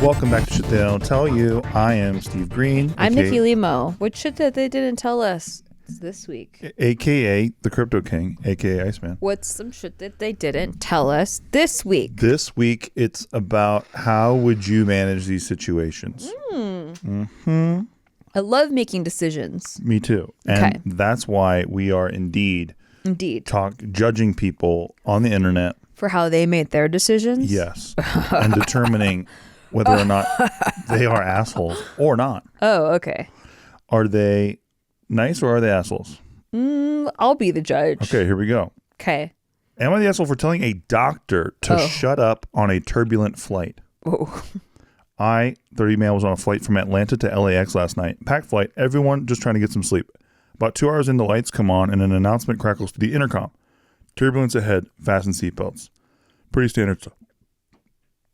Welcome back to Shit They Don't Tell You. I am Steve Green. I'm Nikki Limo. What shit that they didn't tell us this week? AKA the Crypto King, AKA Iceman. What's some shit that they didn't tell us this week? This week, it's about how would you manage these situations. I love making decisions. Me too. And that's why we are indeed judging people on the internet. For how they made their decisions? Yes. And determining whether or not they are assholes or not. Oh, okay. Are they nice or are they assholes? I'll be the judge. Okay, here we go. Okay. Am I the asshole for telling a doctor to shut up on a turbulent flight? Oh. 30 man, was on a flight from Atlanta to LAX last night. Packed flight, everyone just trying to get some sleep. About 2 hours in, the lights come on and an announcement crackles through the intercom. Turbulence ahead, fasten seatbelts. Pretty standard stuff.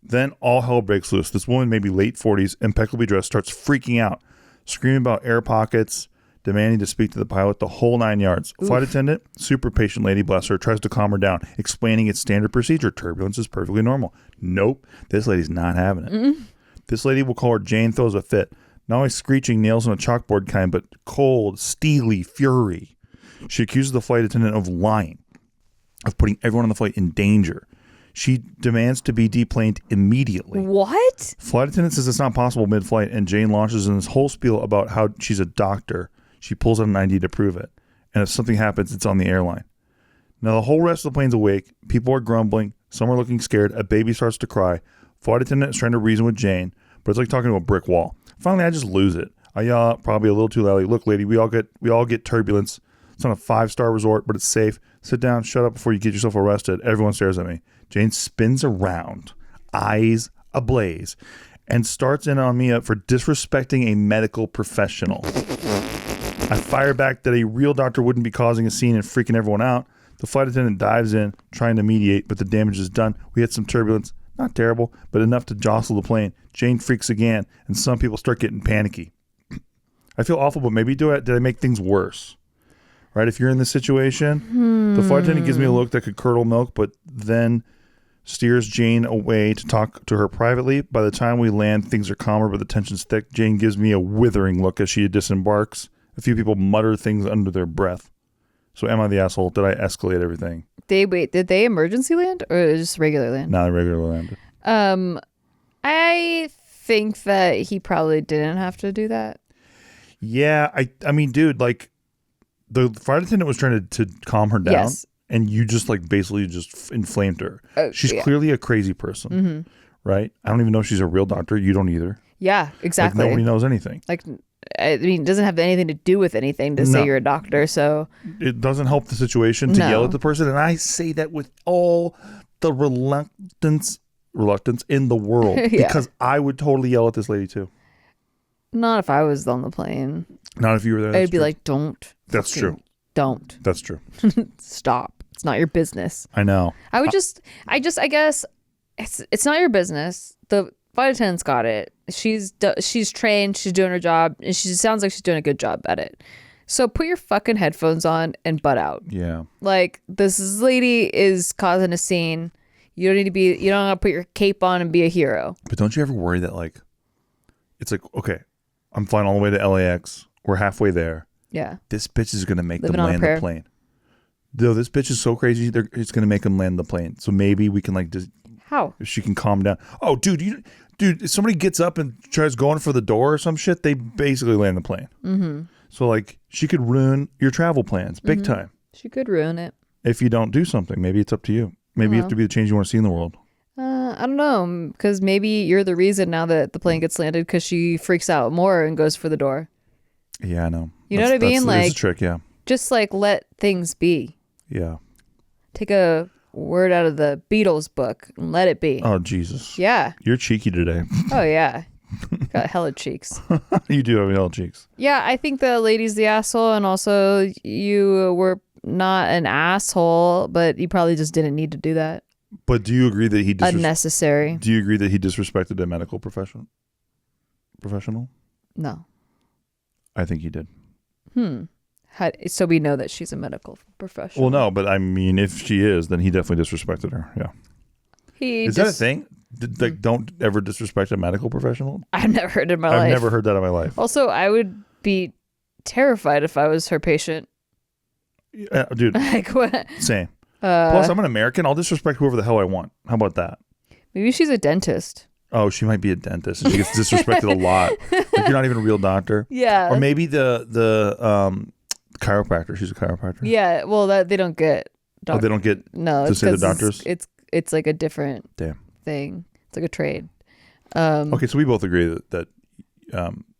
Then all hell breaks loose. This woman, maybe late 40s, impeccably dressed, starts freaking out, screaming about air pockets, demanding to speak to the pilot, the whole 9 yards. Oof. Flight attendant, super patient lady, bless her, tries to calm her down, explaining its standard procedure. Turbulence is perfectly normal. Nope, this lady's not having it. This lady, we'll call her Jane, throws a fit. Not only screeching nails on a chalkboard kind, but cold, steely fury. She accuses the flight attendant of lying, of putting everyone on the flight in danger. She demands to be deplaned immediately. What? Flight attendant says it's not possible mid-flight, and Jane launches in this whole spiel about how she's a doctor. She pulls out an ID to prove it. And if something happens, it's on the airline. Now, the whole rest of the plane's awake. People are grumbling. Some are looking scared. A baby starts to cry. Flight attendant is trying to reason with Jane, but it's like talking to a brick wall. Finally, I just lose it. I yell out, probably a little too loudly, "Look, lady, we all get turbulence. It's on a 5-star resort, but it's safe. Sit down, shut up before you get yourself arrested." Everyone stares at me. Jane spins around, eyes ablaze, and starts in on me for disrespecting a medical professional. I fire back that a real doctor wouldn't be causing a scene and freaking everyone out. The flight attendant dives in, trying to mediate, but the damage is done. We had some turbulence. Not terrible, but enough to jostle the plane. Jane freaks again, and some people start getting panicky. I feel awful, but maybe did I make things worse? Right? If you're in this situation, the flight attendant gives me a look that could curdle milk, but then steers Jane away to talk to her privately. By the time we land, things are calmer, but the tension's thick. Jane gives me a withering look as she disembarks. A few people mutter things under their breath. So am I the asshole? Did I escalate everything? Did they emergency land or just regular land? No, regular land. I think that he probably didn't have to do that. Yeah, I mean, dude, like the flight attendant was trying to calm her down. Yes. And you just basically just inflamed her. She's clearly a crazy person, right? I don't even know if she's a real doctor. You don't either. Yeah, exactly. Like, nobody knows anything. Like, I mean, it doesn't have anything to do with anything to say you're a doctor, so. It doesn't help the situation to yell at the person. And I say that with all the reluctance in the world. Because I would totally yell at this lady too. Not if I was on the plane. Not if you were there. I'd be like, don't. That's true. Don't. That's true. Stop. It's not your business. I know. I guess it's not your business. The flight attendant's got it. She's trained. She's doing her job. And she sounds like she's doing a good job at it. So put your fucking headphones on and butt out. Yeah. Like, this lady is causing a scene. You don't have to put your cape on and be a hero. But don't you ever worry that, like, it's like, okay, I'm flying all the way to LAX. We're halfway there. Yeah. This bitch is going to make Living them on a land prayer. the plane. Though this bitch is so crazy, it's going to make them land the plane. So maybe we can, like, just... How? If she can calm down. Oh, dude, if somebody gets up and tries going for the door or some shit, they basically land the plane. Mm-hmm. So, like, she could ruin your travel plans big time. She could ruin it. If you don't do something, maybe it's up to you. Maybe you have to be the change you want to see in the world. I don't know, because maybe you're the reason now that the plane gets landed because she freaks out more and goes for the door. Yeah, I know. You know what I mean? That's Like, a trick, yeah. Just, like, let things be. Yeah. Take a word out of the Beatles book and let it be. Oh, Jesus. Yeah. You're cheeky today. Oh, yeah. Got hella cheeks. You do have hella cheeks. Yeah, I think the lady's the asshole, and also you were not an asshole, but you probably just didn't need to do that. But do you agree that he unnecessary? Do you agree that he disrespected a medical professional? No. I think he did. So we know that she's a medical professional. Well, no, but I mean, if she is, then he definitely disrespected her. Yeah. Is that a thing? Like, don't ever disrespect a medical professional. I've never heard it in my life. I've never heard that in my life. Also, I would be terrified if I was her patient. Dude, Like what? same. Plus, I'm an American. I'll disrespect whoever the hell I want. How about that? Maybe she's a dentist. Oh, she might be a dentist. And she gets disrespected a lot. Like, you're not even a real doctor. Yeah. Or maybe the chiropractor. She's a chiropractor. Yeah. Well, that they don't get. Oh, they don't get to say the doctors? It's like a different thing. It's like a trade. Okay, so we both agree that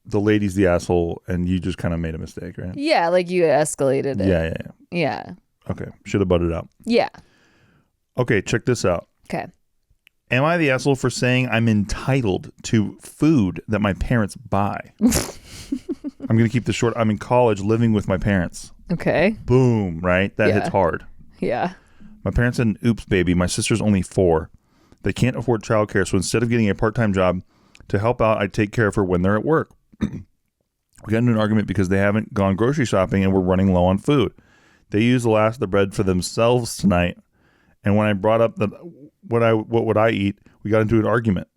the lady's the asshole and you just kind of made a mistake, right? Yeah, like you escalated it. Yeah. Okay, should have butted up. Yeah. Okay, check this out. Okay. Am I the asshole for saying I'm entitled to food that my parents buy? I'm going to keep this short. I'm in college living with my parents. Okay. Boom, right? That hits hard. Yeah. My parents said, oops, baby, my sister's only 4. They can't afford childcare, so instead of getting a part-time job to help out, I take care of her when they're at work. We got into an argument because they haven't gone grocery shopping and we're running low on food. They used the last of the bread for themselves tonight, and when I brought up what would I eat, we got into an argument.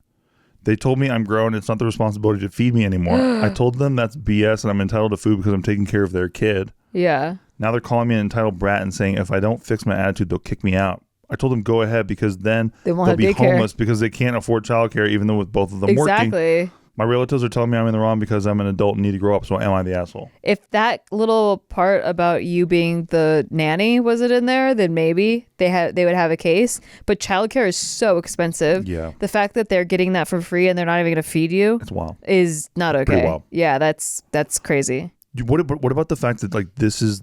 They told me I'm grown, it's not the responsibility to feed me anymore. I told them that's BS and I'm entitled to food because I'm taking care of their kid. Yeah. Now they're calling me an entitled brat and saying if I don't fix my attitude, they'll kick me out. I told them go ahead because then they'll be homeless because they can't afford childcare even though with both of them working. My relatives are telling me I'm in the wrong because I'm an adult and need to grow up, so am I the asshole? If that little part about you being the nanny wasn't in there, then maybe they would have a case. But childcare is so expensive. Yeah. The fact that they're getting that for free and they're not even going to feed you It's wild. is not okay. Pretty wild. Yeah, that's crazy. What about the fact that like this is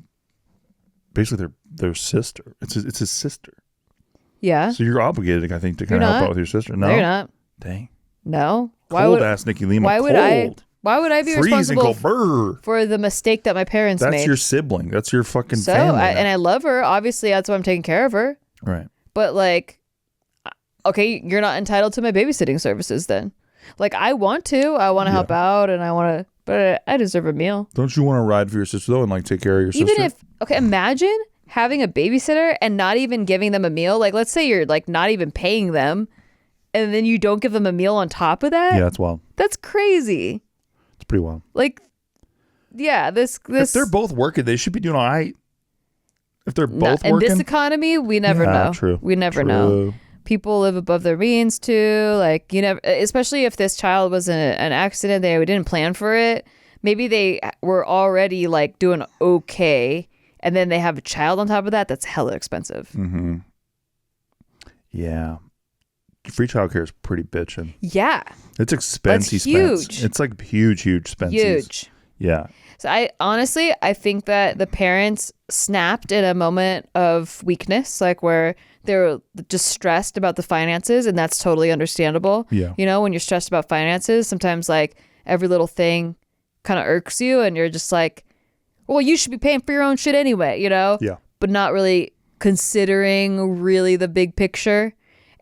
basically their sister? It's his sister. Yeah. So you're obligated, I think, to kind of help out with your sister. No, you're not. Dang. No. Ass Nikki Limo. Why would I be responsible for the mistake that my parents made? That's your sibling. That's your fucking family. And I love her. Obviously, that's why I'm taking care of her. Right. But like, okay, you're not entitled to my babysitting services then. Like, I want to help out and but I deserve a meal. Don't you want to ride for your sister though and like take care of your sister? Even if, imagine having a babysitter and not even giving them a meal. Like, let's say you're like not even paying them. And then you don't give them a meal on top of that? Yeah, that's wild. That's crazy. It's pretty wild. Like, yeah, this. If they're both working, they should be doing all right. If they're both working. In this economy, we never know. True. We never know. People live above their means too. Like, you never, especially if this child was an accident, they didn't plan for it. Maybe they were already like doing okay. And then they have a child on top of that. That's hella expensive. Mm-hmm. Yeah. Free childcare is pretty bitchin'. Yeah. It's expensive. It's huge. It's like huge expenses. Huge. Yeah. So I think that the parents snapped in a moment of weakness, like where they were just stressed about the finances, and that's totally understandable. Yeah. You know, when you're stressed about finances, sometimes like every little thing kind of irks you and you're just like, well, you should be paying for your own shit anyway, you know? Yeah. But not really considering really the big picture.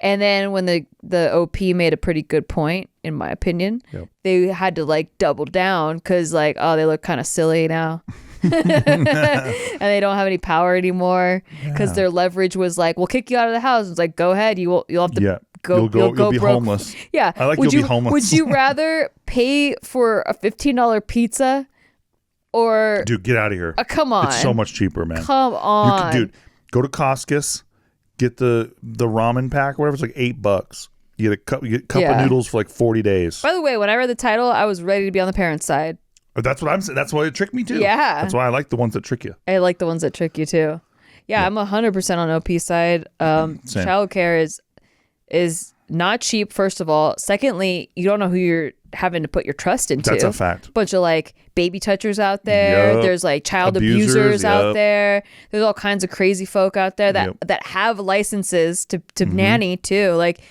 And then when the OP made a pretty good point, in my opinion, they had to like double down because like, oh, they look kind of silly now. And they don't have any power anymore because their leverage was like, we'll kick you out of the house. It's like, go ahead. You'll have to go you'll be broke. homeless. Yeah. I like you'll be homeless. Would you rather pay for a $15 pizza or... Dude, get out of here. Come on. It's so much cheaper, man. Come on. Dude, go to Costco's. Get the ramen pack or whatever. It's like $8. You get a cup of noodles for like 40 days. By the way, when I read the title, I was ready to be on the parents' side. That's what I'm saying. That's why it tricked me too. Yeah. That's why I like the ones that trick you. I like the ones that trick you too. Yeah. I'm 100% on OP side. Childcare is not cheap, first of all. Secondly, you don't know who you're having to put your trust into. That's a fact. Bunch of like baby touchers out there. Yep. There's like child abusers out yep. there. There's all kinds of crazy folk out there that have licenses to nanny too. Like,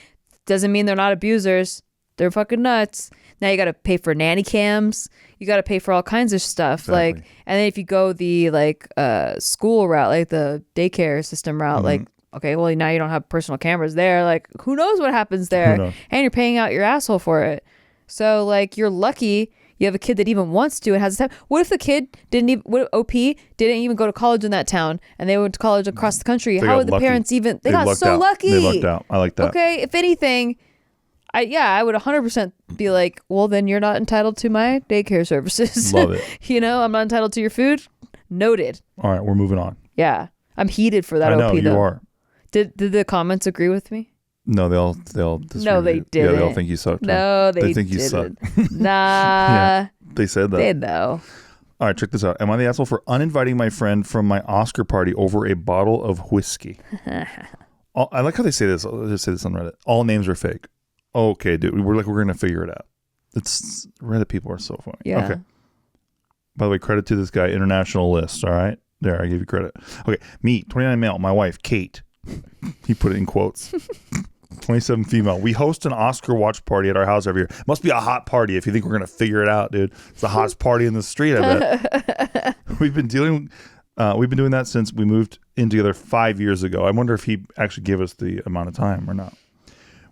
doesn't mean they're not abusers. They're fucking nuts. Now you got to pay for nanny cams. You got to pay for all kinds of stuff. Exactly. Like, and then if you go the like school route, like the daycare system route, like, okay, well now you don't have personal cameras there. Like, who knows what happens there? And you're paying out your asshole for it. So like, you're lucky you have a kid that even wants to and has time. What if the kid what if OP didn't even go to college in that town and they went to college across the country? How would the parents even? They got so lucky. They lucked out. I like that. Okay, if anything, I would 100% be like, well, then you're not entitled to my daycare services. Love it. I'm not entitled to your food. Noted. All right, we're moving on. Yeah. I'm heated for that I know, OP, you though. are. Did the comments agree with me? No, they'll disagree No, they with you. Yeah, didn't. they'll think you suck. No, they think didn't. you suck. Nah. Yeah, they said that. They know. All right, check this out. Am I the asshole for uninviting my friend from my Oscar party over a bottle of whiskey? I like how they say this. I'll just say this on Reddit. All names are fake. Okay, dude. We're going to figure it out. It's Reddit people are so funny. Yeah. Okay. By the way, credit to this guy, international list. All right. There, I give you credit. Okay. Me, 29 male. My wife, Kate. He put it in quotes. 27 female. We host an Oscar watch party at our house every year. Must be a hot party if you think we're going to figure it out, dude. It's the hottest party in the street, I bet. We've been doing that since we moved in together 5 years ago. I wonder if he actually gave us the amount of time or not.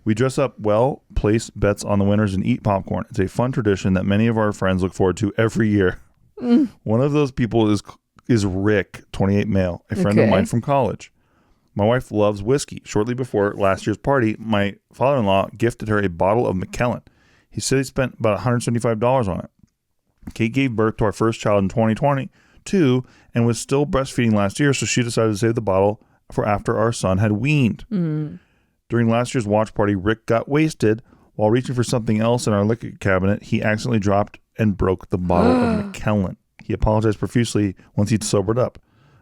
We dress up well, place bets on the winners, and eat popcorn. It's a fun tradition that many of our friends look forward to every year. One of those people is Rick, 28 male, a friend of mine from college. My wife loves whiskey. Shortly before last year's party, my father-in-law gifted her a bottle of Macallan. He said he spent about $175 on it. Kate gave birth to our first child in 2022 and was still breastfeeding last year, so she decided to save the bottle for after our son had weaned. During last year's watch party, Rick got wasted. While reaching for something else in our liquor cabinet, he accidentally dropped and broke the bottle of Macallan. He apologized profusely once he'd sobered up.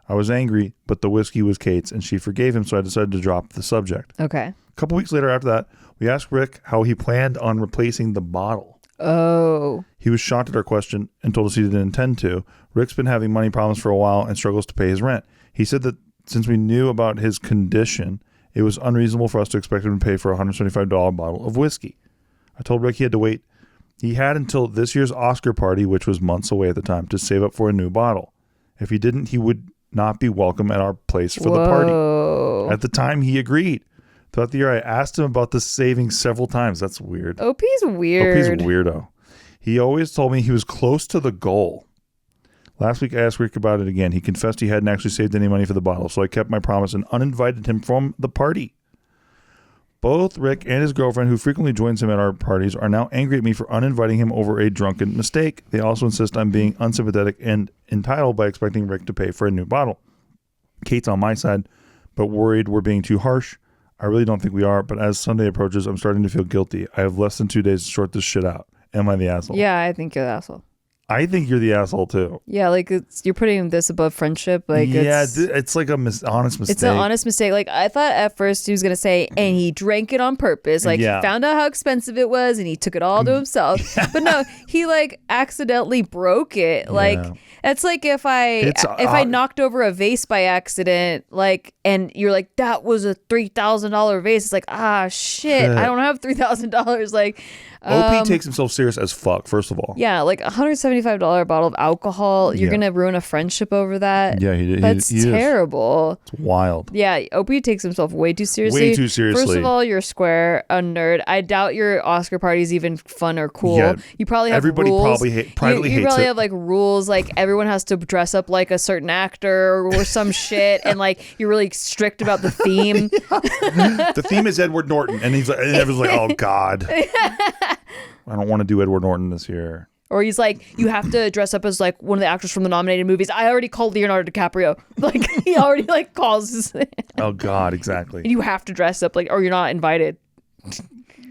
I was angry, but the whiskey was Kate's, and she forgave him, so I decided to drop the subject. Okay. A couple weeks later after that, we asked Rick how he planned on replacing the bottle. Oh. He was shocked at our question and told us he didn't intend to. Rick's been having money problems for a while and struggles to pay his rent. He said that since we knew about his condition, it was unreasonable for us to expect him to pay for a $175 bottle of whiskey. I told Rick he had to wait. He had until this year's Oscar party, which was months away at the time, to save up for a new bottle. If he didn't, he would not be welcome at our place for the party. At the time, he agreed. Throughout the year, I asked him about the savings several times. That's weird. OP's weird. OP's a weirdo. He always told me he was close to the goal. Last week, I asked Rick about it again. He confessed he hadn't actually saved any money for the bottle, so I kept my promise and uninvited him from the party. Both Rick and his girlfriend, who frequently joins him at our parties, are now angry at me for uninviting him over a drunken mistake. They also insist I'm being unsympathetic and entitled by expecting Rick to pay for a new bottle. Kate's on my side, but worried we're being too harsh. I really don't think we are, but as Sunday approaches, I'm starting to feel guilty. I have less than 2 days to sort this shit out. Am I the asshole? Yeah, I think you're the asshole. I think you're the asshole too. Yeah, like you're putting this above friendship. Like it's like a honest mistake. It's an honest mistake. Like I thought at first he was gonna say, and he drank it on purpose. Like he found out how expensive it was, and he took it all to himself. But no, he like accidentally broke it. Like it's like if I knocked over a vase by accident, like, and you're like, that was a $3,000 vase. It's like, shit, I don't have $3,000. Like. OP takes himself serious as fuck, first of all. Yeah, like $175 bottle of alcohol. You're going to ruin a friendship over that. Yeah, he That's terrible. It's wild. Yeah, OP takes himself way too seriously. Way too seriously. First of all, you're square, a nerd. I doubt your Oscar party is even fun or cool. Yeah, you probably have everybody rules. Privately you hates probably it. have like rules, like everyone has to dress up like a certain actor or some shit, and like you're really strict about the theme. The theme is Edward Norton, and he's like, and everyone's like, oh God. I don't want to do Edward Norton this year. Or he's like, you have to dress up as like one of the actors from the nominated movies. I already called Leonardo DiCaprio. Like he already like calls his Oh God, exactly. You have to dress up like, or you're not invited.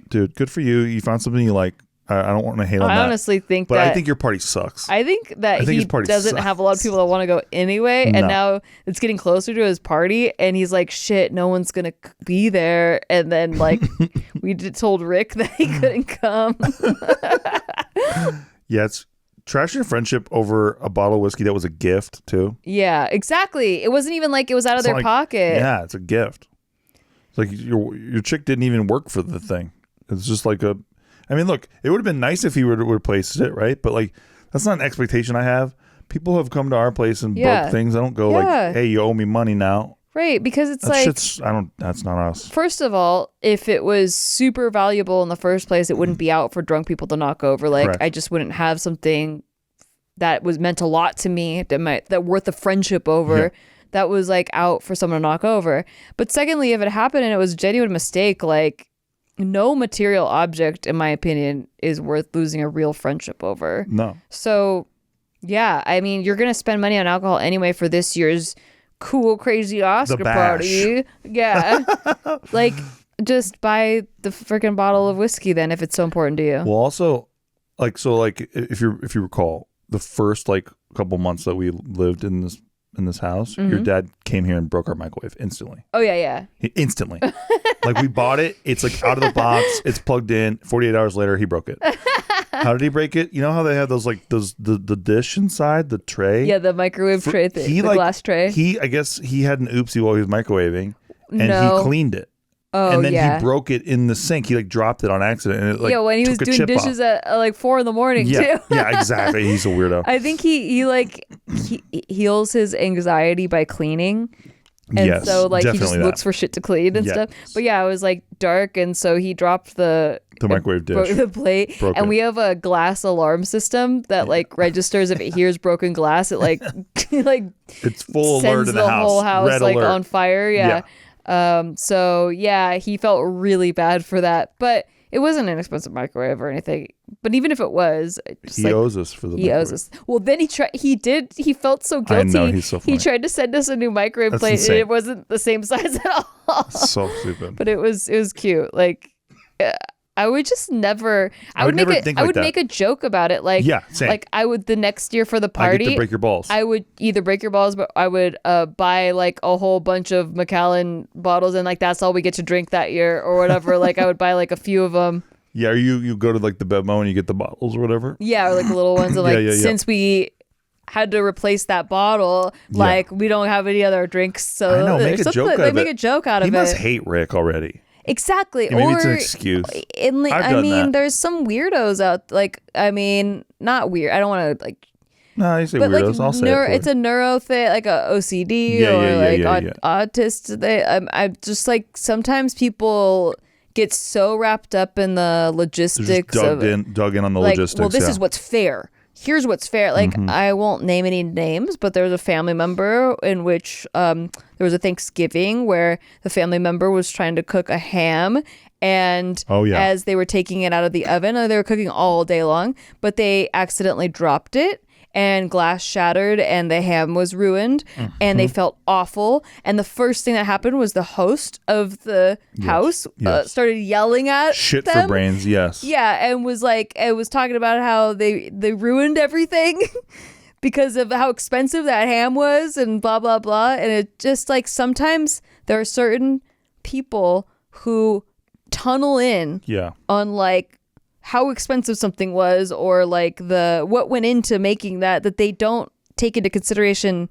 Dude, good for you. You found something you like. I don't want to hate on that. I honestly think but I think your party sucks. I think he doesn't have a lot of people that want to go anyway. And now it's getting closer to his party. And he's like, shit, no one's going to be there. And then like we told Rick that he couldn't come. Yeah, it's trash your friendship over a bottle of whiskey that was a gift too. Yeah, exactly. It wasn't even like it was out of their pocket. Yeah, it's a gift. It's like your chick didn't even work for the thing. It's just like I mean, look, it would have been nice if he would have replaced it, right? But like, that's not an expectation I have. People have come to our place and broke things. I don't go like, hey, you owe me money now. Right, because it's that's not us. First of all, if it was super valuable in the first place, it wouldn't be out for drunk people to knock over. Like, correct. I just wouldn't have something that was meant a lot to me that worth a friendship over that was like out for someone to knock over. But secondly, if it happened and it was a genuine mistake, like, no material object, in my opinion, is worth losing a real friendship over. No. So, yeah, I mean, you're going to spend money on alcohol anyway for this year's cool, crazy Oscar party. Yeah. Like, just buy the freaking bottle of whiskey then if it's so important to you. Well, also, like, so, like, if you recall, the first, like, couple months that we lived in this house, your dad came here and broke our microwave instantly. Oh, yeah. Instantly. Like, we bought it. It's, like, out of the box. It's plugged in. 48 hours later, he broke it. How did he break it? You know how they have those, like, the dish inside, the tray? Yeah, the microwave tray, the glass tray. I guess he had an oopsie while he was microwaving, and he cleaned it. Oh, and then yeah. he broke it in the sink. He like dropped it on accident, and it like when he was doing dishes at like 4 a.m. too. Yeah, exactly. He's a weirdo. I think he heals his anxiety by cleaning, and so like he just looks for shit to clean and stuff. But yeah, it was like dark, and so he dropped the microwave dish, the plate, and we have a glass alarm system that like registers if it hears broken glass. It like it's full sends alert in the whole house Red like alert. on fire. Yeah. So yeah, he felt really bad for that, but it wasn't an expensive microwave or anything. But even if it was, he owes us for the microwave. Owes us. Well, then he felt so guilty. I know, he's so funny. He tried to send us a new microwave plate and it wasn't the same size at all. So stupid. But it was cute. Like, I would just never. I would make a joke about it. Like, same. Like I would the next year for the party. I get to break your balls. I would either break your balls, but I would buy like a whole bunch of Macallan bottles, and like that's all we get to drink that year or whatever. Like I would buy like a few of them. Yeah, or you go to like the Bevmo and you get the bottles or whatever. Yeah, or like the little ones. And like since we had to replace that bottle, like we don't have any other drinks. So I know, make a joke out of it. Make a joke out of it. He must hate Rick already. Exactly. Maybe it's an excuse. I mean, there's some weirdos out. Like, I mean, not weird. I don't want to like. No, you say weirdos. Like, I'll say it. It's a neuro thing, like a OCD autist. I just like sometimes people get so wrapped up in the logistics dug in on the like, logistics. Well, this is what's fair. Here's what's fair. Like, I won't name any names, but there was a family member in which there was a Thanksgiving where the family member was trying to cook a ham. And as they were taking it out of the oven, they were cooking all day long, but they accidentally dropped it. And glass shattered and the ham was ruined and they felt awful. And the first thing that happened was the host of the house started yelling at shit them. For brains, yes. Yeah, and was talking about how they ruined everything because of how expensive that ham was and blah, blah, blah. And it just like sometimes there are certain people who tunnel in on like how expensive something was or like what went into making that they don't take into consideration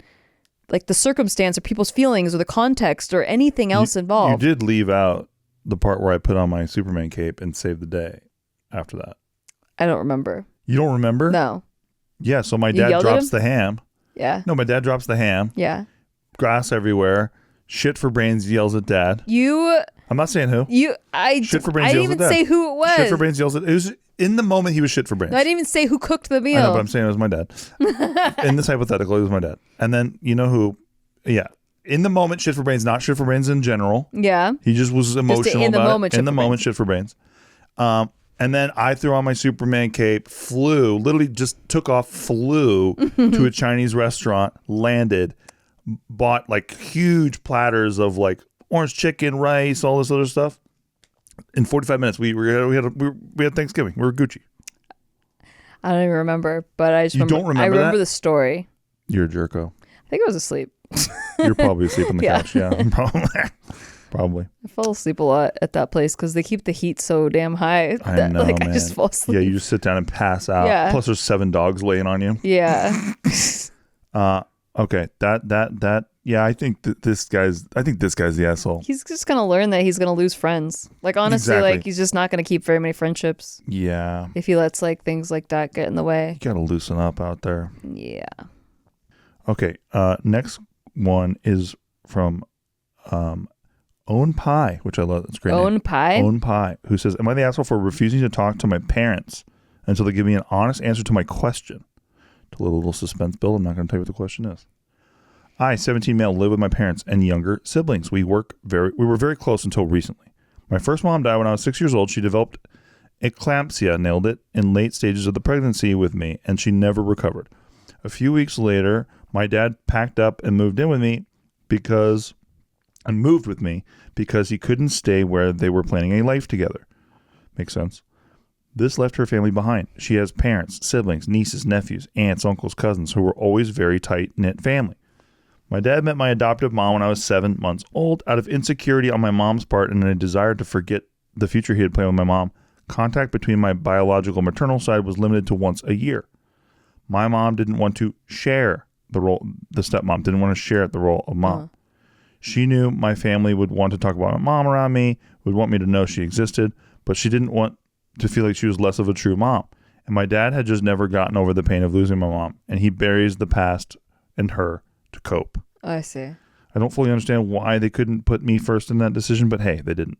like the circumstance or people's feelings or the context or anything else involved. You did leave out the part where I put on my Superman cape and saved the day after that. I don't remember. You don't remember? No. Yeah, so my dad drops the ham. Yeah. No, my dad drops the ham. Yeah. Grass everywhere. Shit for brains yells at dad. I'm not saying who. Shit for brains. I didn't even say who it was. Shit for brains yells at. It was in the moment he was shit for brains. No, I didn't even say who cooked the meal. I know, but I'm saying it was my dad. In this hypothetical, it was my dad. And then you know who? Yeah, in the moment, shit for brains, not shit for brains in general. Yeah, he just was emotional in the about moment. It. In the moment, shit for brains. And then I threw on my Superman cape, literally just took off, flew to a Chinese restaurant, landed, bought like huge platters of like orange chicken, rice, all this other stuff. In 45 minutes, we had Thanksgiving. We were Gucci. I don't even remember, but I just don't remember. I remember the story. You're a jerko. I think I was asleep. You're probably asleep on the couch. Yeah, probably. I fall asleep a lot at that place because they keep the heat so damn high. I know, man. I just fall asleep. Yeah, you just sit down and pass out. Yeah. Plus, there's 7 dogs laying on you. Yeah. Okay. That. Yeah, I think this guy's the asshole. He's just gonna learn that he's gonna lose friends. Like honestly, like he's just not gonna keep very many friendships. Yeah. If he lets like things like that get in the way. You gotta loosen up out there. Yeah. Okay. Next one is from Own Pie, which I love. That's great. Own Pie, who says, "Am I the asshole for refusing to talk to my parents until they give me an honest answer to my question?" To a little suspense build. I'm not going to tell you what the question is. I, 17 male, live with my parents and younger siblings. We were very close until recently. My first mom died when I was 6 years old. She developed eclampsia, nailed it, in late stages of the pregnancy with me, and she never recovered. A few weeks later, my dad packed up and moved with me because he couldn't stay where they were planning a life together. Makes sense. This left her family behind. She has parents, siblings, nieces, nephews, aunts, uncles, cousins who were always very tight-knit family. My dad met my adoptive mom when I was 7 months old. Out of insecurity on my mom's part and a desire to forget the future he had planned with my mom, contact between my biological maternal side was limited to once a year. My mom didn't want to share the role, the stepmom didn't want to share the role of mom. She knew my family would want to talk about my mom around me, would want me to know she existed, but she didn't want to feel like she was less of a true mom. And my dad had just never gotten over the pain of losing my mom, and he buries the past and her to cope. I see. I don't fully understand why they couldn't put me first in that decision, but hey, they didn't.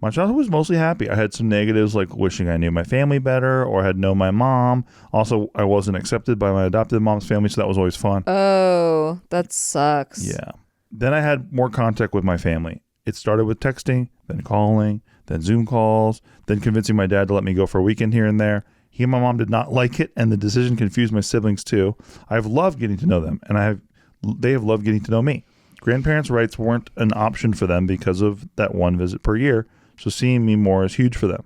My childhood was mostly happy. I had some negatives like wishing I knew my family better or had known my mom. Also, I wasn't accepted by my adopted mom's family, so that was always fun. Oh, that sucks. Yeah. Then I had more contact with my family. It started with texting, then calling, then Zoom calls, then convincing my dad to let me go for a weekend here and there. He and my mom did not like it, and the decision confused my siblings too. I've loved getting to know them, and they have loved getting to know me. Grandparents' rights weren't an option for them because of that one visit per year, so seeing me more is huge for them.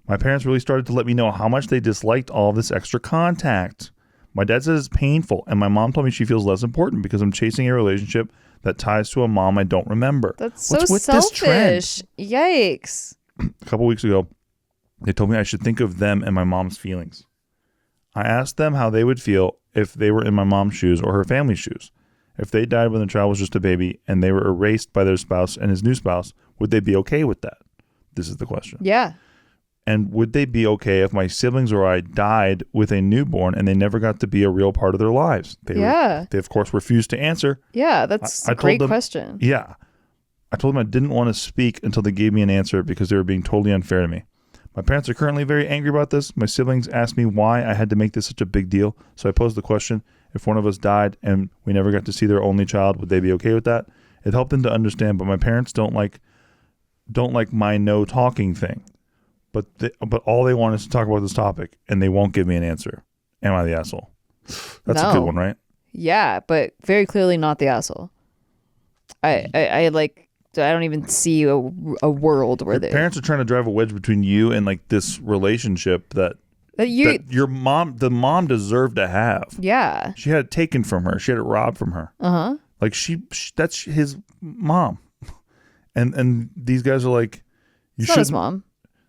My parents really started to let me know how much they disliked all this extra contact. My dad says it's painful, and my mom told me she feels less important because I'm chasing a relationship that ties to a mom I don't remember. That's so selfish. Yikes. A couple weeks ago, they told me I should think of them and my mom's feelings. I asked them how they would feel if they were in my mom's shoes or her family's shoes. If they died when the child was just a baby and they were erased by their spouse and his new spouse, would they be okay with that? This is the question. Yeah. And would they be okay if my siblings or I died with a newborn and they never got to be a real part of their lives? They, of course, refused to answer. Yeah, that's a great question. Yeah. I told them I didn't want to speak until they gave me an answer because they were being totally unfair to me. My parents are currently very angry about this. My siblings asked me why I had to make this such a big deal. So I posed the question, if one of us died and we never got to see their only child, would they be okay with that? It helped them to understand, but my parents don't like my no talking thing. But all they want is to talk about this topic, and they won't give me an answer. Am I the asshole? That's a good one, right? Yeah, but very clearly not the asshole. I don't even see a world where your parents are trying to drive a wedge between you and like this relationship that your mom, the mom deserved to have. Yeah. She had it taken from her. She had it robbed from her. Uh-huh. Like she that's his mom. And these guys are like, you should. Not his mom.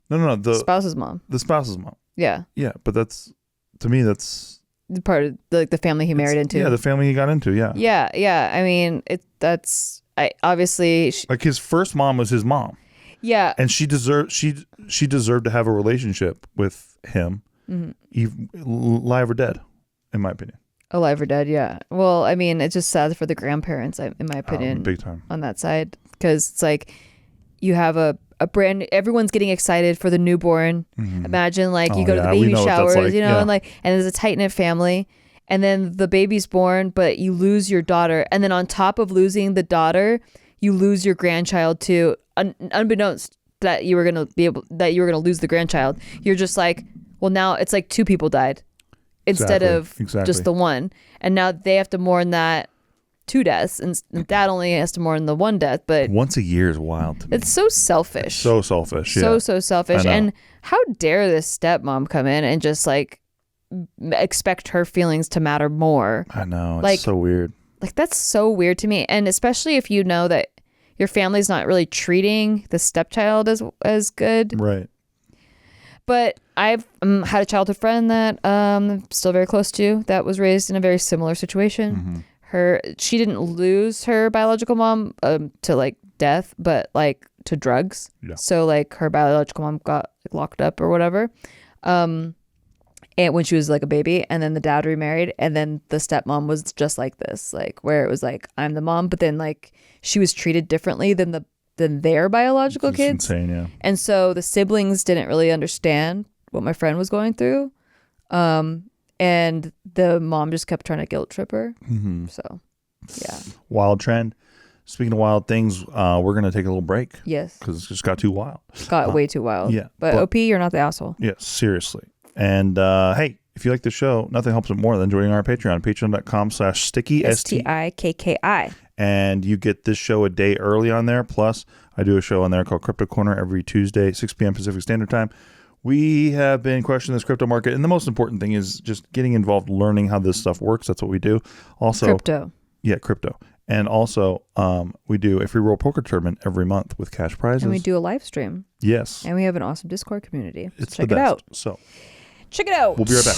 No. The spouse's mom. The spouse's mom. Yeah. Yeah, but that's, to me, that's part of the family he married into. Yeah, the family he got into. Yeah. Yeah. I mean, obviously like his first mom was his mom. Yeah. And she deserved to have a relationship with him, live or dead, in my opinion. Alive or dead, yeah. Well, I mean, it's just sad for the grandparents, in my opinion, big time on that side, because it's like you have everyone's getting excited for the newborn. Mm-hmm. Imagine you go to the baby showers, and there's a tight knit family, and then the baby's born, but you lose your daughter, and then on top of losing the daughter, you lose your grandchild too, unbeknownst that you were gonna lose the grandchild. You're just like, well, now it's like two people died instead of just the one, and now they have to mourn that 2 deaths, and dad only has to mourn the 1 death. But once a year is wild to me. It's so selfish. It's so selfish. Yeah. So selfish. And how dare this stepmom come in and just expect her feelings to matter more? I know, it's so weird. That's so weird to me, and especially if you know that your family's not really treating the stepchild as good, right? But I've had a childhood friend that I'm still very close to that was raised in a very similar situation. Mm-hmm. She didn't lose her biological mom to death, but to drugs. Yeah. So her biological mom got locked up or whatever. And when she was a baby, and then the dad remarried, and then the stepmom was just like this, where it was I'm the mom, but then she was treated differently than their biological kids. Insane, yeah. And so the siblings didn't really understand what my friend was going through. And the mom just kept trying to guilt trip her. Mm-hmm. So, yeah. Wild trend. Speaking of wild things, we're going to take a little break. Yes. Because it just got too wild. Got way too wild. Yeah. But OP, you're not the asshole. Yeah, seriously. And hey, if you like the show, nothing helps it more than joining our Patreon. Patreon.com/sticky. STIKKI. And you get this show a day early on there. Plus, I do a show on there called Crypto Corner every Tuesday, 6 p.m. Pacific Standard Time. We have been questioning this crypto market. And the most important thing is just getting involved, learning how this stuff works. That's what we do. Also, Crypto. Yeah, crypto. And also, we do a free roll poker tournament every month with cash prizes. And we do a live stream. Yes. And we have an awesome Discord community. It's check the it best. out. So check it out. we'll be right back.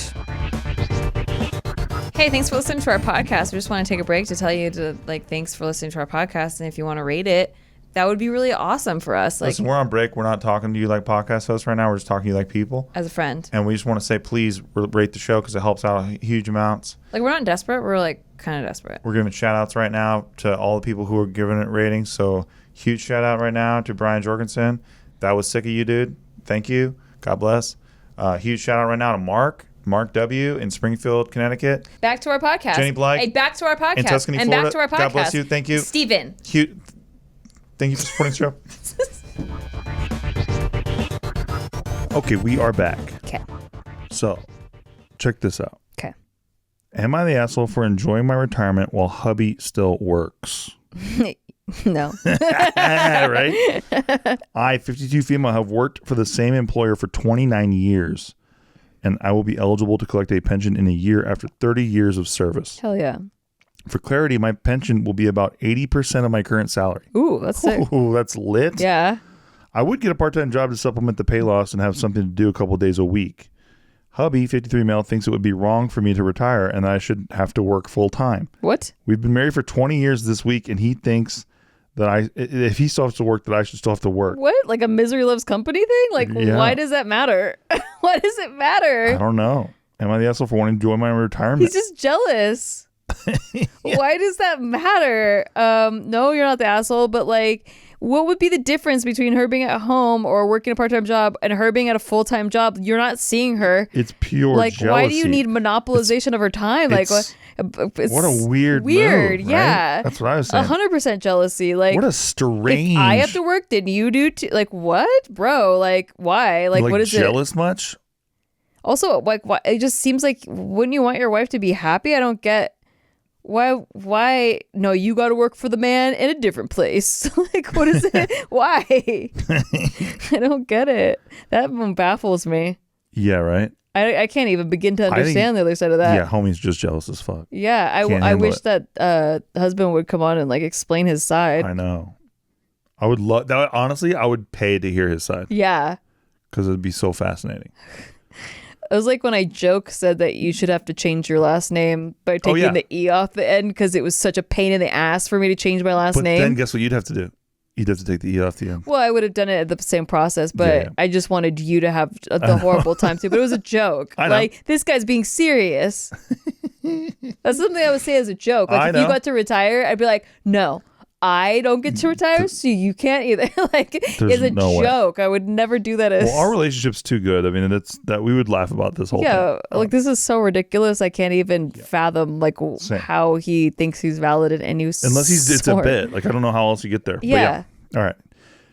Hey, thanks for listening to our podcast. We just want to take a break to tell you thanks for listening to our podcast. And if you want to rate it, that would be really awesome for us. Listen, we're on break. We're not talking to you like podcast hosts right now. We're just talking to you like people. As a friend. And we just want to say, please rate the show because it helps out huge amounts. We're not desperate. We're kind of desperate. We're giving shout outs right now to all the people who are giving it ratings. So huge shout out right now to Brian Jorgensen. That was sick of you, dude. Thank you. God bless. Huge shout out right now to Mark W. in Springfield, Connecticut. Back to our podcast. Jenny Blyke. Hey, back to our podcast. In Tuscany, and Florida. Back to our podcast. God bless you. Thank you. Steven. Thank you for supporting the show. Okay, we are back. Okay. So, check this out. Okay. Am I the asshole for enjoying my retirement while hubby still works? No. Right? I, 52 female, have worked for the same employer for 29 years, and I will be eligible to collect a pension in a year after 30 years of service. Hell yeah. For clarity, my pension will be about 80% of my current salary. Ooh, that's sick. Ooh, that's lit. Yeah. I would get a part-time job to supplement the pay loss and have something to do a couple days a week. Hubby, 53 male, thinks it would be wrong for me to retire and that I should have to work full-time. What? We've been married for 20 years this week, and he thinks that if he still has to work, that I should still have to work. What? Like a misery loves company thing? Yeah. Why does that matter? Why does it matter? I don't know. Am I the asshole for wanting to enjoy my retirement? He's just jealous. Yeah. Why does that matter? No, you're not the asshole, but what would be the difference between her being at home or working a part-time job and her being at a full-time job? You're not seeing her. It's pure jealousy. Why do you need monopolization of her time? What a weird move, right? Yeah. That's what I was saying. 100% jealousy. What a strange. If I have to work, then you do too. What, bro? Why? What is jealous much? Also, why? It just seems like, wouldn't you want your wife to be happy? I don't get. Why? No, you got to work for the man in a different place. What is it? Why? I don't get it. That one baffles me. Yeah, right? I can't even begin to understand the other side of that. Yeah, homie's just jealous as fuck. Yeah, I wish that husband would come on and explain his side. I know. I would love that. Honestly, I would pay to hear his side. Yeah. Because it'd be so fascinating. It was like when I said that you should have to change your last name by taking the E off the end because it was such a pain in the ass for me to change my last name. But then guess what you'd have to do? You'd have to take the E off the end. Well, I would have done it at the same process, but I just wanted you to have the horrible time too. But it was a joke. I know. This guy's being serious. That's something I would say as a joke. If you got to retire, I'd be like, no. I don't get to retire, so you can't either. It's a joke. I would never do that. Well, our relationship's too good. I mean, that we would laugh about this whole thing. Yeah, this is so ridiculous. I can't even fathom how he thinks he's valid in any unless it's a bit. I don't know how else you get there. Yeah. All right.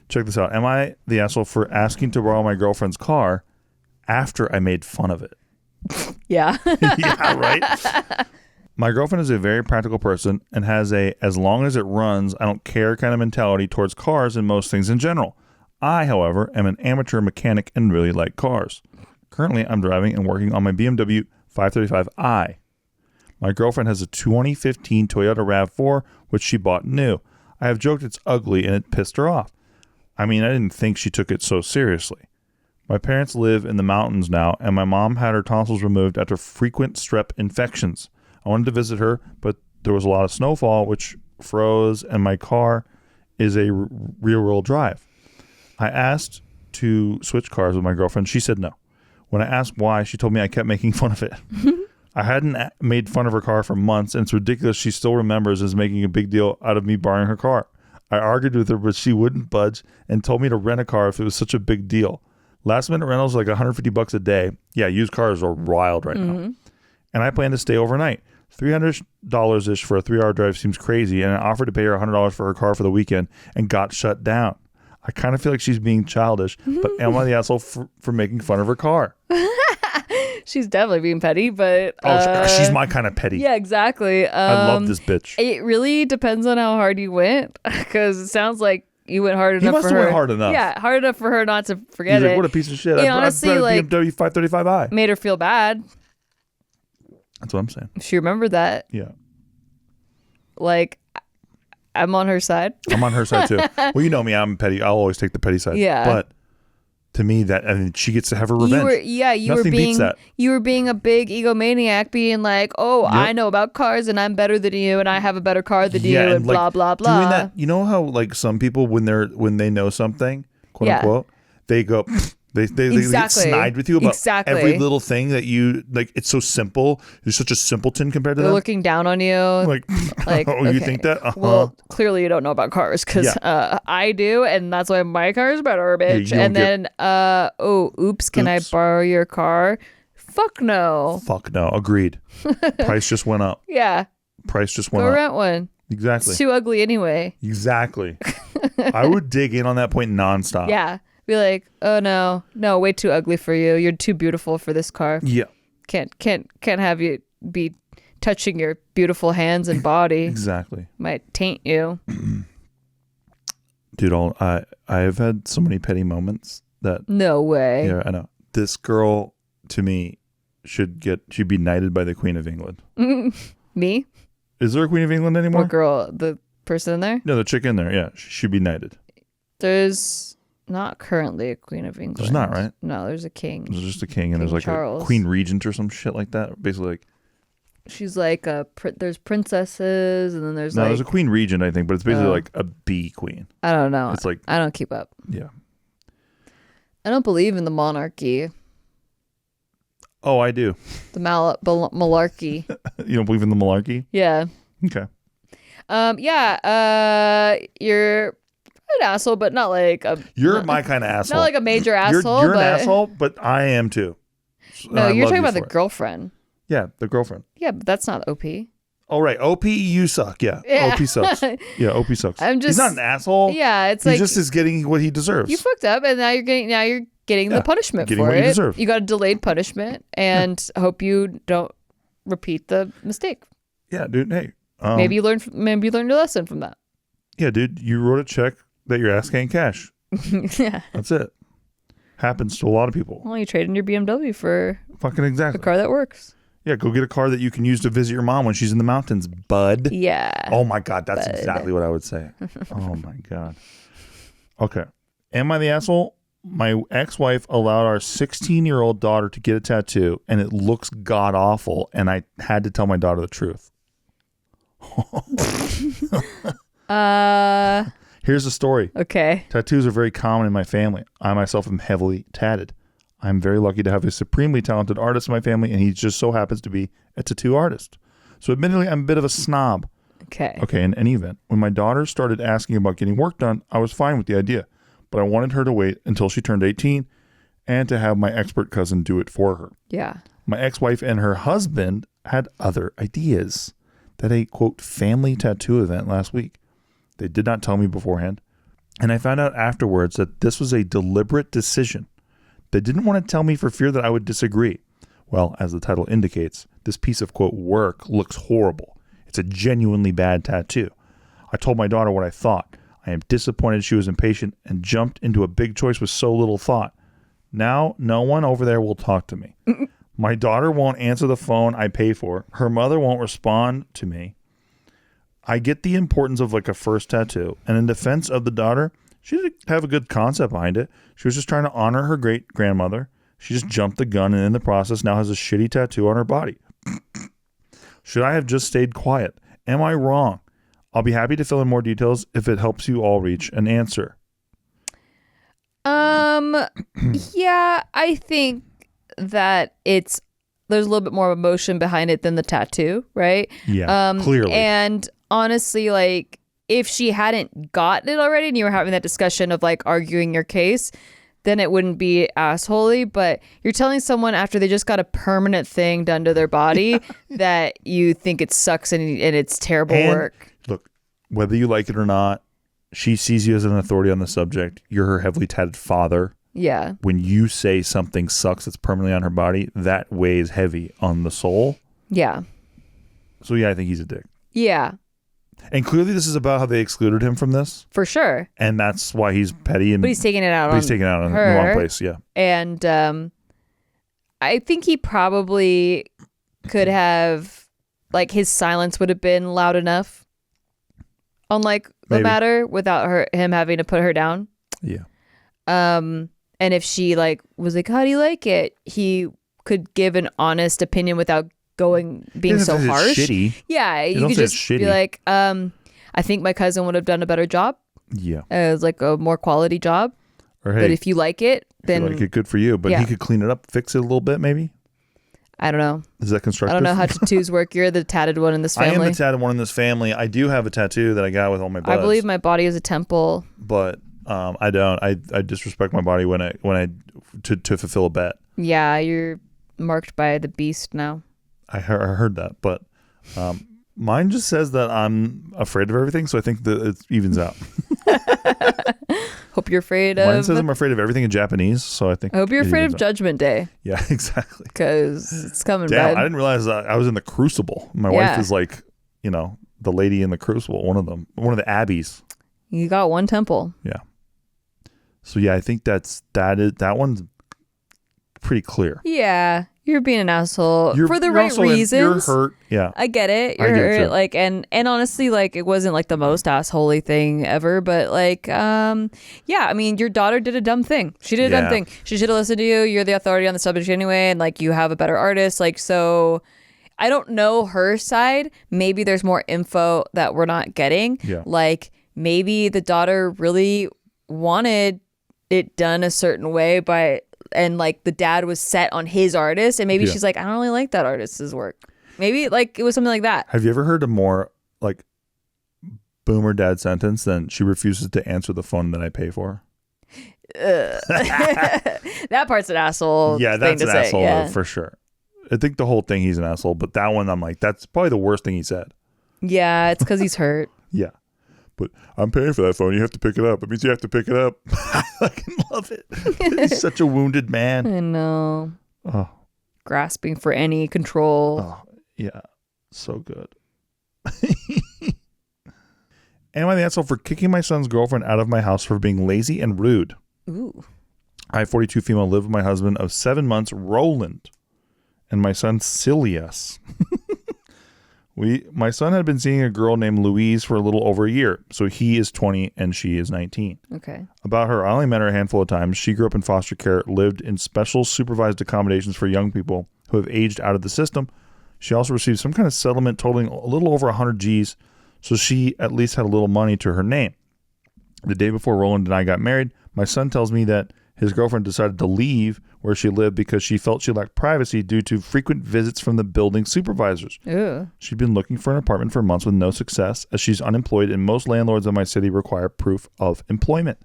Check this out. Am I the asshole for asking to borrow my girlfriend's car after I made fun of it? Yeah. Yeah, right? My girlfriend is a very practical person and has as long as it runs, I don't care kind of mentality towards cars and most things in general. I, however, am an amateur mechanic and really like cars. Currently, I'm driving and working on my BMW 535i. My girlfriend has a 2015 Toyota RAV4, which she bought new. I have joked it's ugly and it pissed her off. I mean, I didn't think she took it so seriously. My parents live in the mountains now, and my mom had her tonsils removed after frequent strep infections. I wanted to visit her, but there was a lot of snowfall, which froze, and my car is a rear-wheel drive. I asked to switch cars with my girlfriend. She said no. When I asked why, she told me I kept making fun of it. I hadn't made fun of her car for months, and it's ridiculous she still remembers as making a big deal out of me borrowing her car. I argued with her, but she wouldn't budge and told me to rent a car if it was such a big deal. Last-minute rentals are $150 a day. Yeah, used cars are wild right now. And I plan to stay overnight. $300 ish for a 3-hour drive seems crazy, and I offered to pay her $100 for her car for the weekend and got shut down. I kind of feel like she's being childish, but am I the asshole for making fun of her car? She's definitely being petty, but she's my kind of petty. Yeah, exactly. I love this bitch. It really depends on how hard you went, because it sounds like you went hard enough. He must for have her. went hard enough. Yeah, hard enough for her not to forget He's it. like, what a piece of shit. You I know, honestly, brought a like, BMW 535i. made her feel bad. That's what I'm saying. She remembered that. Yeah. Like, I'm on her side. I'm on her side too. Well, you know me, I'm petty. I'll always take the petty side. Yeah. But to me, she gets to have her revenge. You were being a big egomaniac, being like, oh, Yep. I know about cars and I'm better than you and I have a better car than you and like, blah blah blah. Doing that, you know how like some people when they know something, quote unquote, they go they get snide with you about every little thing that you like. It's so simple. You're such a simpleton compared to They're them. looking down on you. Like oh, you think that? Well, clearly you don't know about cars, because I do, and that's why my car is better, bitch. And then can I borrow your car? Fuck no. Agreed. Price just went up. Yeah. Price just went Go up. rent one. Exactly. It's too ugly anyway. Exactly. I would dig in on that point nonstop. Yeah. Be like, oh no, way too ugly for you. You're too beautiful for this car. Yeah. Can't have you be touching your beautiful hands and body. Exactly. Might taint you. Dude, I have had so many petty moments that. No way. Yeah, I know. This girl, to me, should be knighted by the Queen of England. Me? Is there a Queen of England anymore? What girl? The person in there? No, the chick in there. Yeah, she should be knighted. There's not currently a Queen of England. There's not, right? No, there's a king. There's just a king, and King there's like Charles. a Queen Regent or some shit like that. Basically, like. She's like there's princesses, and then there's there's a Queen Regent, I think, but it's basically like a bee queen. I don't know. It's like I don't keep up. Yeah. I don't believe in the monarchy. Oh, I do. The malarkey. You don't believe in the malarkey? Yeah. Okay. You're an asshole, but not like a. You're my kind of asshole. Not like a major asshole. You're an asshole, but I am too. No, you're talking about the girlfriend. Yeah, the girlfriend. Yeah, but that's not OP. Oh, right. OP, you suck. Yeah. OP sucks. Yeah, OP sucks. He's not an asshole. Yeah, it's he like. He just is getting what he deserves. You fucked up, and now you're getting the punishment getting for what it. You deserve. You got a delayed punishment, and hope you don't repeat the mistake. Yeah, dude. Hey. Maybe you learned your lesson from that. Yeah, dude. You wrote a check that your ass can't cash. Yeah. That's it. Happens to a lot of people. Well, you trade in your BMW for fucking exactly a car that works. Yeah, go get a car that you can use to visit your mom when she's in the mountains, bud. Yeah. Oh my God, that's exactly what I would say. Oh my God. Okay. Am I the asshole? My ex-wife allowed our 16-year-old daughter to get a tattoo, and it looks god awful, and I had to tell my daughter the truth. Here's the story. Okay. Tattoos are very common in my family. I myself am heavily tatted. I'm very lucky to have a supremely talented artist in my family, and he just so happens to be a tattoo artist. So admittedly, I'm a bit of a snob. Okay. Okay, in any event, when my daughter started asking about getting work done, I was fine with the idea, but I wanted her to wait until she turned 18 and to have my expert cousin do it for her. Yeah. My ex-wife and her husband had other ideas. That a, quote, family tattoo event last week. They did not tell me beforehand, and I found out afterwards that this was a deliberate decision. They didn't want to tell me for fear that I would disagree. Well, as the title indicates, this piece of, quote, work looks horrible. It's a genuinely bad tattoo. I told my daughter what I thought. I am disappointed she was impatient and jumped into a big choice with so little thought. Now, no one over there will talk to me. My daughter won't answer the phone I pay for. Her mother won't respond to me. I get the importance of like a first tattoo. And in defense of the daughter, she didn't have a good concept behind it. She was just trying to honor her great-grandmother. She just jumped the gun and in the process now has a shitty tattoo on her body. Should I have just stayed quiet? Am I wrong? I'll be happy to fill in more details if it helps you all reach an answer. Yeah, I think that there's a little bit more emotion behind it than the tattoo, right? Yeah, clearly. And honestly, like, if she hadn't gotten it already and you were having that discussion of like arguing your case, then it wouldn't be assholey. But you're telling someone after they just got a permanent thing done to their body that you think it sucks and it's terrible work. Look, whether you like it or not, she sees you as an authority on the subject. You're her heavily tatted father. Yeah. When you say something sucks that's permanently on her body, that weighs heavy on the soul. Yeah. So yeah, I think he's a dick. Yeah. And clearly this is about how they excluded him from this. For sure. And that's why he's petty. But he's taking it out on he's taking it out in the wrong place, yeah. And I think he probably could have, like, his silence would have been loud enough on, like, the matter without him having to put her down. Yeah. And if she, like, was like, how do you like it? He could give an honest opinion without being so harsh. Shitty. Yeah, you could just be like, I think my cousin would have done a better job. Yeah. It was like a more quality job. Or hey, but if you like it, then like it, good for you. But he could clean it up, fix it a little bit, maybe. I don't know. Is that constructive? I don't know how tattoos work. You're the tatted one in this family. I am the tatted one in this family. I do have a tattoo that I got with all my buds. I believe my body is a temple. But I don't. I disrespect my body when I to fulfill a bet. Yeah, you're marked by the beast now. I heard that, but mine just says that I'm afraid of everything, so I think that it evens out. Hope you're afraid of. Mine says I'm afraid of everything in Japanese, so I think. I hope you're afraid of Judgment Day. Yeah, exactly. Because it's coming. Damn, bad. I didn't realize I was in the Crucible. My wife is like, the lady in the Crucible, one of the abbeys. You got one temple. Yeah. So yeah, I think that one's pretty clear. Yeah. You're being an asshole for the right reasons. You're hurt. Yeah. I get it. You're hurt. Like, and honestly, like, it wasn't like the most assholey thing ever, but like, yeah, I mean, your daughter did a dumb thing. She did a dumb thing. She should have listened to you. You're the authority on the subject anyway. And like, you have a better artist. Like, so I don't know her side. Maybe there's more info that we're not getting. Yeah. Like, maybe the daughter really wanted it done a certain way and like the dad was set on his artist, and maybe she's like, I don't really like that artist's work. Maybe like it was something like that. Have you ever heard a more like boomer dad sentence than she refuses to answer the phone that I pay for? That part's an asshole. Yeah, that's an asshole for sure. I think the whole thing he's an asshole, but that one I'm like, that's probably the worst thing he said. Yeah, it's because he's hurt. Yeah. But I'm paying for that phone. You have to pick it up. It means you have to pick it up. I fucking love it. He's such a wounded man. I know. Oh. Grasping for any control. Oh, yeah. So good. Am I the asshole for kicking my son's girlfriend out of my house for being lazy and rude? Ooh. I, 42 female, live with my husband of 7 months, Roland, and my son, Silius. My son had been seeing a girl named Louise for a little over a year. So he is 20 and she is 19. Okay. About her, I only met her a handful of times. She grew up in foster care, lived in special supervised accommodations for young people who have aged out of the system. She also received some kind of settlement totaling a little over 100 G's. So she at least had a little money to her name. The day before Roland and I got married, my son tells me that his girlfriend decided to leave where she lived because she felt she lacked privacy due to frequent visits from the building supervisors. Ew. She'd been looking for an apartment for months with no success, as she's unemployed and most landlords in my city require proof of employment.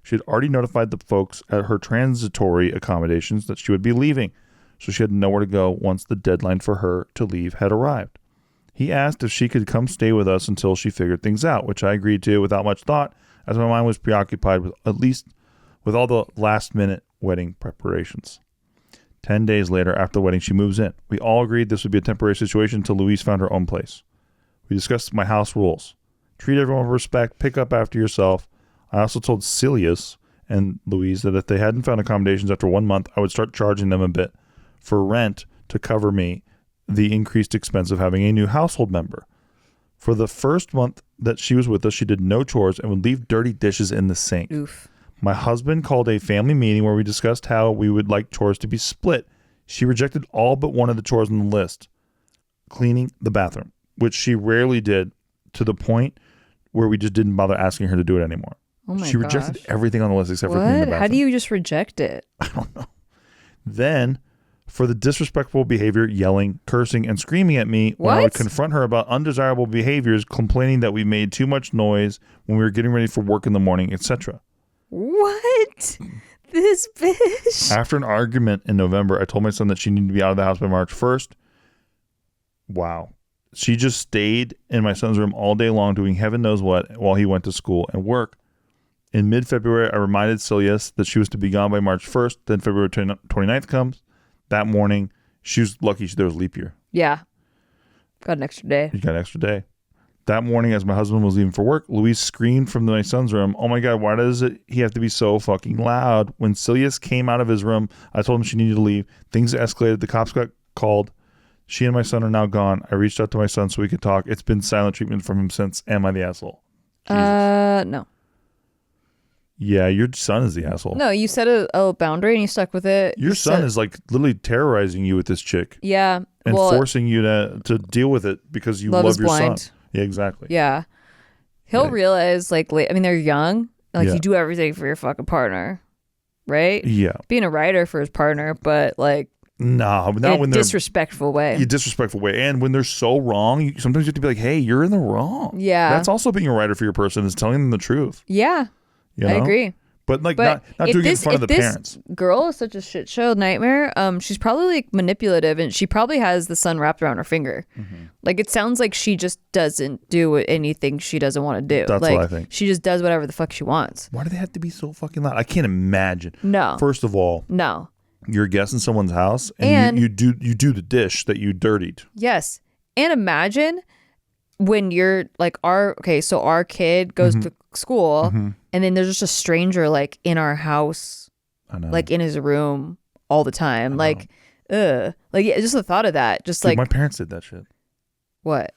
She had already notified the folks at her transitory accommodations that she would be leaving, so she had nowhere to go once the deadline for her to leave had arrived. He asked if she could come stay with us until she figured things out, which I agreed to without much thought, as my mind was preoccupied with all the last-minute wedding preparations. 10 days later, after the wedding, she moves in. We all agreed this would be a temporary situation until Louise found her own place. We discussed my house rules. Treat everyone with respect, pick up after yourself. I also told Silius and Louise that if they hadn't found accommodations after 1 month, I would start charging them a bit for rent to cover me the increased expense of having a new household member. For the first month that she was with us, she did no chores and would leave dirty dishes in the sink. Oof. My husband called a family meeting where we discussed how we would like chores to be split. She rejected all but one of the chores on the list, cleaning the bathroom, which she rarely did, to the point where we just didn't bother asking her to do it anymore. Oh my She rejected everything on the list except for cleaning the bathroom. How do you just reject it? I don't know. Then, for the disrespectful behavior, yelling, cursing, and screaming at me when I would confront her about undesirable behaviors, complaining that we made too much noise when we were getting ready for work in the morning, etc. What? This bitch. After an argument in November, I told my son that she needed to be out of the house by March 1st. Wow. She just stayed in my son's room all day long doing heaven knows what while he went to school and work. In mid-February, I reminded Celius that she was to be gone by March 1st. Then February 29th comes. That morning, she was lucky there was leap year. Yeah. Got an extra day. You got an extra day. That morning, as my husband was leaving for work, Louise screamed from my son's room, "Oh my God, why does he have to be so fucking loud?" When Celius came out of his room, I told him she needed to leave. Things escalated. The cops got called. She and my son are now gone. I reached out to my son so we could talk. It's been silent treatment from him since. Am I the asshole? Jesus. No. Yeah, your son is the asshole. No, you set a boundary and you stuck with it. Your son is like literally terrorizing you with this chick. Yeah. And forcing you to deal with it because you love your blind. son. Yeah, exactly. Yeah. He'll realize, like, they're young. Like, Yeah. you do everything for your fucking partner, right? Yeah. Being a writer for his partner, but, like, No, not in when a they're disrespectful way. a disrespectful way. And when they're so wrong, sometimes you have to be like, hey, you're in the wrong. Yeah. That's also being a writer for your person, is telling them the truth. Yeah. You I know? agree. But like But not if doing it in front of the this parents. girl is such a shit show nightmare, she's probably like manipulative, and she probably has the sun wrapped around her finger. Mm-hmm. Like, it sounds like she just doesn't do anything she doesn't want to do. That's like, what I think. She just does whatever the fuck she wants. Why do they have to be so fucking loud? I can't imagine. No. First of all, No. you're a guest in someone's house and you do the dish that you dirtied. Yes. And imagine when you're like our kid goes to school and then there's just a stranger like in our house, I know. like in his room all the time. Like, ugh. Like, yeah, just the thought of that. Just Dude, like, my parents did that shit. what?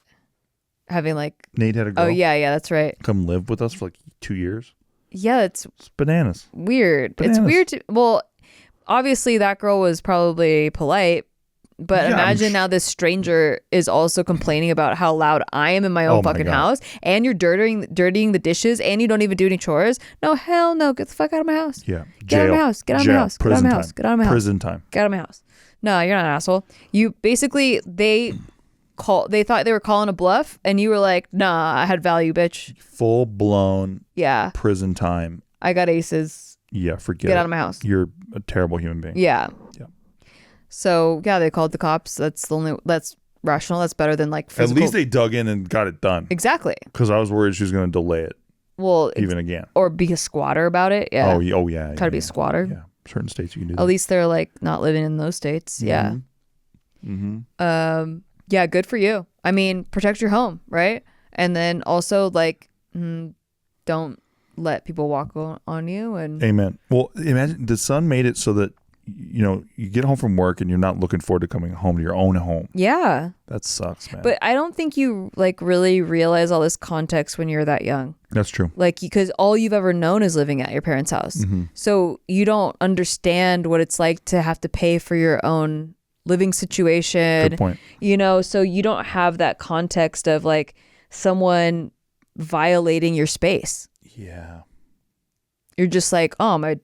Having like, Nate had a girl oh, yeah, that's right. come live with us for like 2 years. Yeah, it's It's bananas. weird. Bananas. It's weird to, well, obviously that girl was probably polite, but Yeah, imagine now this stranger is also complaining about how loud I am in my own Oh my fucking God. house, and you're dirtying the dishes, and you don't even do any chores. No, hell no. Get the fuck out of my house. Yeah. Get out of my house. Get out of my Jail. house. Get out of Prison my time. house. Get out of my house. Prison time. Get out of my house. No, you're not an asshole. You basically, they thought they were calling a bluff, and you were like, nah, I had value, bitch. Full blown Yeah. prison time. I got aces. Yeah, forget Get it. out of my house. You're a terrible human being. Yeah. Yeah. So yeah, they called the cops. That's rational. That's better than like At physical. least they dug in and got it done. Exactly. Because I was worried she was going to delay it Well, even again. or be a squatter about it. Yeah. Oh yeah. Try to be a squatter. Yeah. Certain states you can do that. At least they're like not living in those states. Yeah. Mm-hmm. Yeah. Good for you. I mean, protect your home, right? And then also like, don't let people walk on you. And Amen. Well, imagine the son made it so that, you know, you get home from work and you're not looking forward to coming home to your own home. yeah. That sucks, man. But I don't think you like really realize all this context when you're that young. That's true. Like, because all you've ever known is living at your parents' house. So you don't understand what it's like to have to pay for your own living situation. Good point. You know, so you don't have that context of like someone violating your space. Yeah. You're just like, oh, my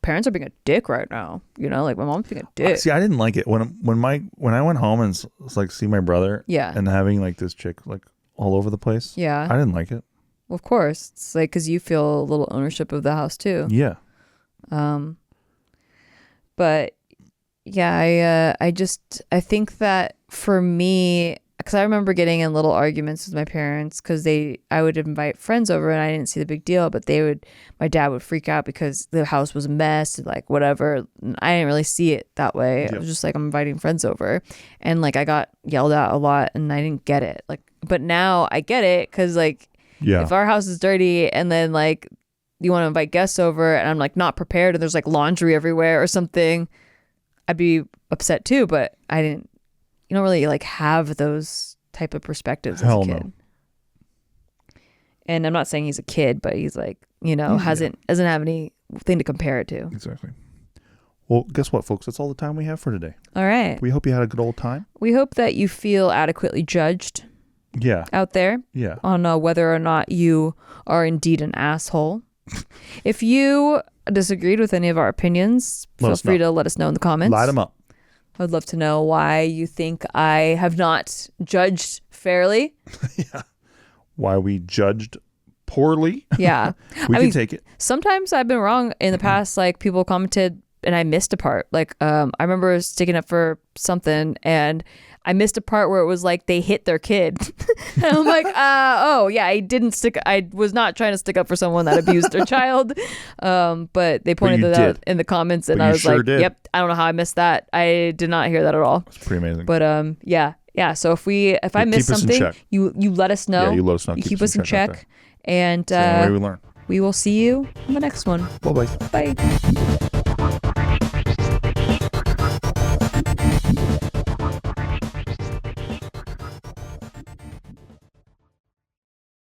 parents are being a dick right now. You know, like my mom's being a dick. See, I didn't like it when I went home and like see my brother. Yeah. And having like this chick like all over the place. Yeah. I didn't like it. Well, of course. It's like, because you feel a little ownership of the house too. Yeah. But yeah, I think that for me, because I remember getting in little arguments with my parents because I would invite friends over and I didn't see the big deal, but my dad would freak out because the house was a mess and like whatever. And I didn't really see it that way. Yep. I was just like, I'm inviting friends over, and like I got yelled at a lot and I didn't get it. Like, but now I get it because like Yeah. if our house is dirty and then like you want to invite guests over and I'm like not prepared and there's like laundry everywhere or something, I'd be upset too. But you don't really like have those type of perspectives Hell as a kid. no. And I'm not saying he's a kid, but he's like, you know, doesn't have anything to compare it to. Exactly. Well, guess what, folks? That's all the time we have for today. All right. We hope you had a good old time. We hope that you feel adequately judged Yeah. out there Yeah. on whether or not you are indeed an asshole. If you disagreed with any of our opinions, feel free to let us know in the comments. Light them up. I'd love to know why you think I have not judged fairly. Yeah. Why we judged poorly, Yeah. we can take it. Sometimes I've been wrong in the past. Like people commented and I missed a part. Like I remember sticking up for something and I missed a part where it was like they hit their kid. And I'm like, oh yeah, I was not trying to stick up for someone that abused their child. But they pointed that out in the comments and I was like, yep, I don't know how I missed that. I did not hear that at all. It's pretty amazing. But yeah. So if I miss something, you let us know. Yeah, you let us know. You keep us in check. And that's the only way we learn. we will see you on the next one. Bye-bye. Bye.